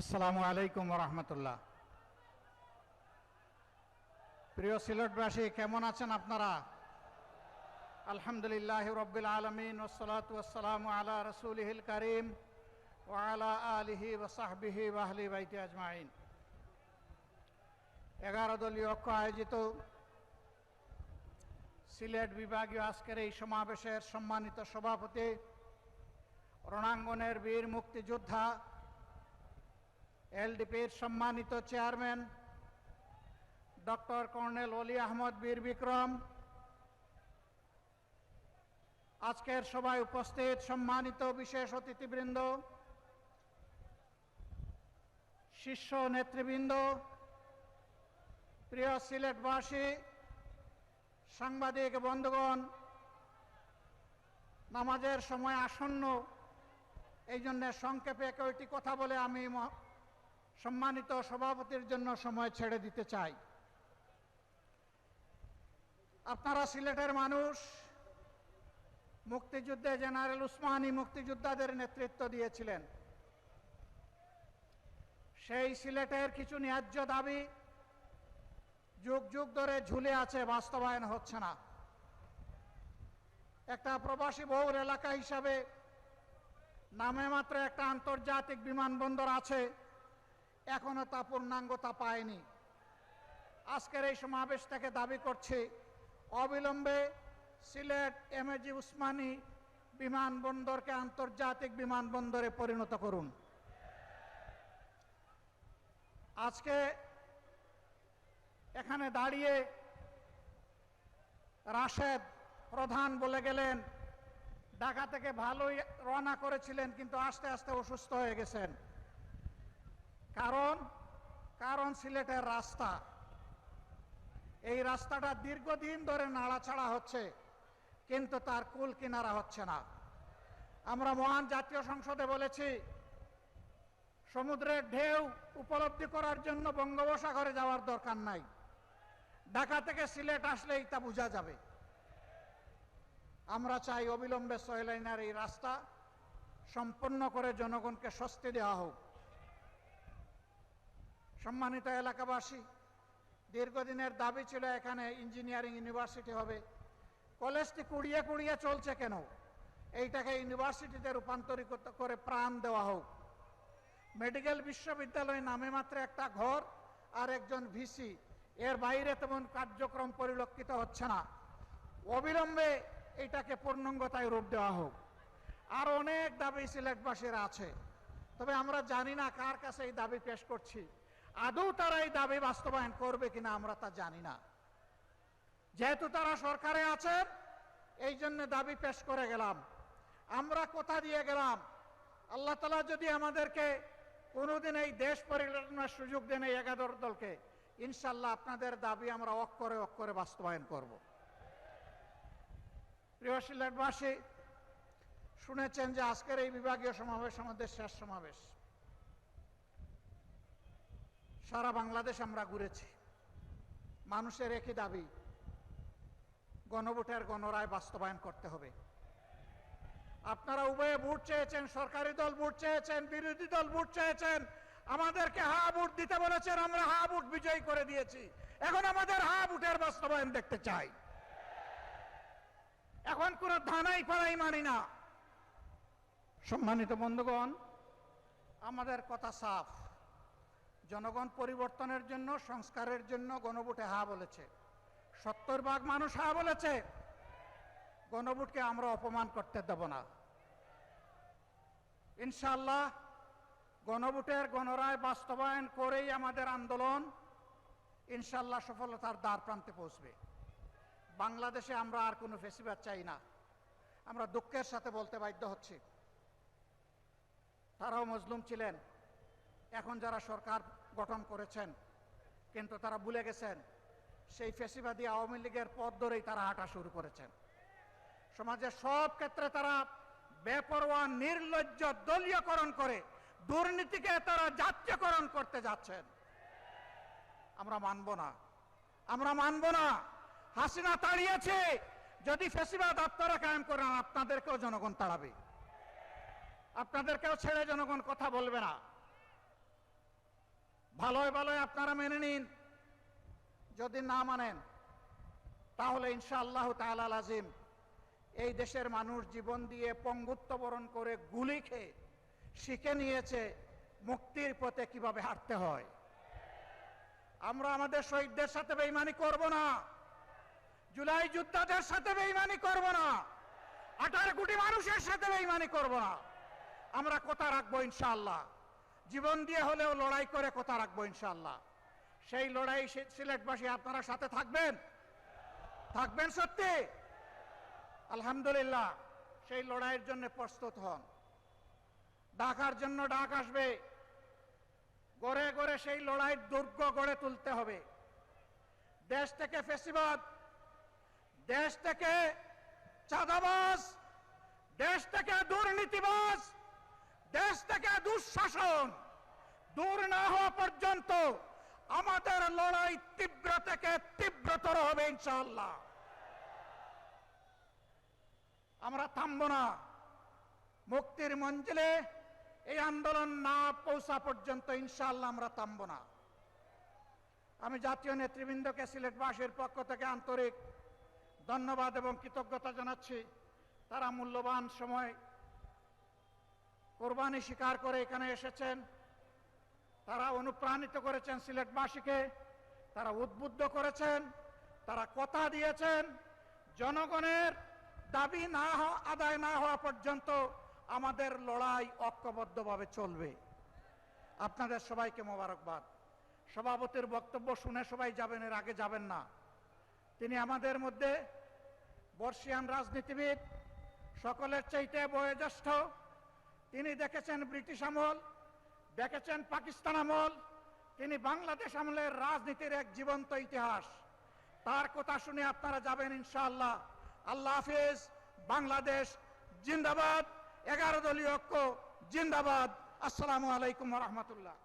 আসসালামু আলাইকুম রহমতুল্লাহ। প্রিয় সিলেটবাসী, কেমন আছেন আপনারা? আলহামদুলিল্লাহ রব্বিল আলামিন ওয়াসসালাতু ওয়াসসালামু আলা রাসূলিহিল কারীম ওয়া আলা আলিহি ওয়া সাহবিহি ওয়া আহলি বাইতি আজমাইন। 11 দলীয় ঐক্য আয়োজিত সিলেট বিভাগীয় আজকের এই সমাবেশের সম্মানিত সভাপতি, রণাঙ্গনের বীর মুক্তিযোদ্ধা, এলডিপির সম্মানিত চেয়ারম্যান ডক্টর কর্নেল অলি আহমদ বীর বিক্রম, আজকের সভায় উপস্থিত সম্মানিত বিশেষ অতিথিবৃন্দ, শীর্ষ নেতৃবৃন্দ, প্রিয় সিলেটবাসী, সাংবাদিক বন্ধুগণ, নামাজের সময় আসন্ন, এই জন্য সংক্ষেপে কয়েকটি কথা বলে আমি সম্মানিত সভাপতির জন্য সময় ছেড়ে দিতে চাই। আপনারা সিলেটের মানুষ, মুক্তিযুদ্ধে জেনারেল উসমানী মুক্তিযোদ্ধাদের নেতৃত্ব দিয়েছিলেন। সেই সিলেটের কিছু ন্যায্য দাবি যুগ যুগ ধরে ঝুলে আছে, বাস্তবায়ন হচ্ছে না। একটা প্রবাসী বহুল এলাকা হিসাবে নামে মাত্র একটা আন্তর্জাতিক বিমানবন্দর আছে, এখনো তা পূর্ণাঙ্গতা পায়নি। আজকের এই সমাবেশ থেকে দাবি করছি, অবিলম্বে সিলেট এমএজি উসমানী বিমানবন্দরকে আন্তর্জাতিক বিমানবন্দরে পরিণত করুন। আজকে এখানে দাঁড়িয়ে রাশেদ প্রধান বলে গেলেন ঢাকা থেকে ভালোই রওনা করেছিলেন, কিন্তু আস্তে আস্তে অসুস্থ হয়ে গেছেন। কারণ সিলেটের রাস্তা, এই রাস্তাটা দীর্ঘদিন ধরে নাড়াচাড়া হচ্ছে, কিন্তু তার কুল কিনারা হচ্ছে না। আমরা মহান জাতীয় সংসদে বলেছি, সমুদ্রের ঢেউ উপলব্ধি করার জন্য বঙ্গোপসাগরে যাওয়ার দরকার নাই, ঢাকা থেকে সিলেট আসলেই তা বোঝা যাবে। আমরা চাই অবিলম্বে 6 লাইনের এই রাস্তা সম্পন্ন করে জনগণকে স্বস্তি দেওয়া হোক। সম্মানিত এলাকাবাসী, দীর্ঘদিনের দাবি ছিল এখানে ইঞ্জিনিয়ারিং ইউনিভার্সিটি হবে। কলেজটি কুড়িয়ে কুড়িয়ে চলছে কেন? এইটাকে ইউনিভার্সিটিতে রূপান্তরিত করে প্রাণ দেওয়া হোক। মেডিকেল বিশ্ববিদ্যালয় নামে মাত্র একটা ঘর আর একজন ভিসি, এর বাইরে তেমন কার্যক্রম পরিলক্ষিত হচ্ছে না। অবিলম্বে এটাকে পূর্ণাঙ্গতায় রূপ দেওয়া হোক। আর অনেক দাবি সিলেটবাসীর আছে, তবে আমরা জানি না কার কাছে এই দাবি পেশ করছি। আদৌ তারা এই দাবি বাস্তবায়ন করবে কিনা আমরা তা জানি না। যেহেতু তারা সরকারে আছেন, এই জন্য দাবি পেশ করে গেলাম। আমরা কথা দিয়ে গেলাম, আল্লাহ তাআলা যদি আমাদেরকে কোনোদিন এই দেশ পরিচালনার সুযোগ দেন, এই 11 দলকে, ইনশাল্লাহ আপনাদের দাবি আমরা অক্ষরে অক্ষরে বাস্তবায়ন করব। প্রিয় সিলেটবাসী, শুনেছেন যে আজকের এই বিভাগীয় সমাবেশ আমাদের শেষ সমাবেশ। সারা বাংলাদেশ আমরা ঘুরেছি, মানুষের একই দাবি, গণভোটের গণরায় বাস্তবায়ন করতে হবে। আপনারা উভয়ে ভোট চেয়েছেন, সরকারি দল ভোট চেয়েছেন, বিরোধী দল ভোট চেয়েছেন, আমাদেরকে হা ভোট দিতে বলেছেন, আমরা হা ভোট বিজয়ী করে দিয়েছি। এখন আমাদের হা ভোটের বাস্তবায়ন দেখতে চাই। এখন কোনো ধানাই পাড়াই মানি না। সম্মানিত বন্ধুগণ, আমাদের কথা সাফ, জনগণ পরিবর্তনের জন্য, সংস্কারের জন্য গণভোটে হা বলেছে। 70% মানুষ হা বলেছে। গণভোটকে আমরা অপমান করতে দেব না। ইনশাআল্লাহ গণভোটের গণরায় বাস্তবায়ন করেই আমাদের আন্দোলন ইনশাআল্লাহ সফলতার দ্বার প্রান্তে পৌঁছবে। বাংলাদেশে আমরা আর কোনো ফেসিবাদ চাই না। আমরা দুঃখের সাথে বলতে বাধ্য হচ্ছি, তারাও মজলুম ছিলেন। এখন যারা সরকার গঠন করেছেন, কিন্তু তারা ভুলে গেছেন সেই ফেসিবাদী আওয়ামী লীগের পথ ধরেই তারা হাঁটা শুরু করেছেন। সমাজের সব ক্ষেত্রে তারা বেপরোয়া নির্লজ্জ দলীয়করণ করে দুর্নীতিকে তারা জাতীয়করণ করতে যাচ্ছেন। আমরা মানব না, আমরা মানব না। হাসিনা তাড়িয়েছে, যদি ফেসিবাদ আপনারা কায়েম করেন, আপনাদেরকেও জনগণ তাড়াবে, আপনাদেরকেও ছেড়ে জনগণ কথা বলবে না। ভালোই ভালোই আপনারা মেনে নিন। যদি না মানেন তাহলে ইনশাআল্লাহ তাআলা লাজিম এই দেশের মানুষ জীবন দিয়ে পঙ্গুত্ব বরণ করে গুলি খেয়ে শিখে নিয়েছে মুক্তির পথে কিভাবে হাঁটতে হয়। আমরা আমাদের শহীদদের সাথে বেঈমানি করব না, জুলাই যোদ্ধাদের সাথে বেঈমানি করব না, 18 কোটি মানুষের সাথে বেঈমানি করব না। আমরা কথা রাখবো ইনশাআল্লাহ, জীবন দিয়ে হলেও লড়াই করে কথা রাখবো ইনশাআল্লাহ। সেই লড়াই সিলেটবাসী আপনারা সাথে থাকবেন, থাকবেন সত্যি? আলহামদুলিল্লাহ, সেই লড়াইয়ের জন্য প্রস্তুত হন। ডাকার জন্য ডাক আসবে, গড়ে গড়ে সেই লড়াইয়ের দুর্গ গড়ে তুলতে হবে। দেশ থেকে ফ্যাসিবাদ, দেশ থেকে চাঁদাবাজ, দেশ থেকে দুর্নীতিবাজ, দেশ থেকে দুঃশাসন দূর না হওয়া পর্যন্ত আমাদের লড়াই তীব্র থেকে তীব্রতর হবে ইনশাআল্লাহ। আমরা থামব না, মুক্তির মঞ্জিলে এই আন্দোলন না পৌঁছা পর্যন্ত ইনশাআল্লাহ আমরা থামব না। আমি জাতীয় নেতৃবৃন্দকে সিলেটবাসীর পক্ষ থেকে আন্তরিক ধন্যবাদ এবং কৃতজ্ঞতা জানাচ্ছি। তারা মূল্যবান সময় কোরবানি স্বীকার করে এখানে এসেছেন। তারা অনুপ্রাণিত করেছেন সিলেটবাসীকে, তারা উদ্বুদ্ধ করেছেন, তারা কথা দিয়েছেন জনগণের দাবি না আদায় না হওয়া পর্যন্ত আমাদের লড়াই ঐক্যবদ্ধভাবে চলবে। আপনাদের সবাইকে মোবারকবাদ। সভাপতির বক্তব্য শুনে সবাই যাবেন, এর আগে যাবেন না। তিনি আমাদের মধ্যে বর্ষিয়ান রাজনীতিবিদ, সকলের চাইতে বয়োজ্যেষ্ঠ। তিনি দেখেছেন ব্রিটিশ আমল, দেখেছেন পাকিস্তান আমল, তিনি বাংলাদেশ আমলের রাজনীতির এক জীবন্ত ইতিহাস। তার কথা শুনে আপনারা যাবেন ইনশাআল্লাহ। আল্লাহ হাফেজ। বাংলাদেশ জিন্দাবাদ। 11 দলীয় ঐক্য জিন্দাবাদ। আসসালামু আলাইকুম ওয়া রাহমাতুল্লাহ।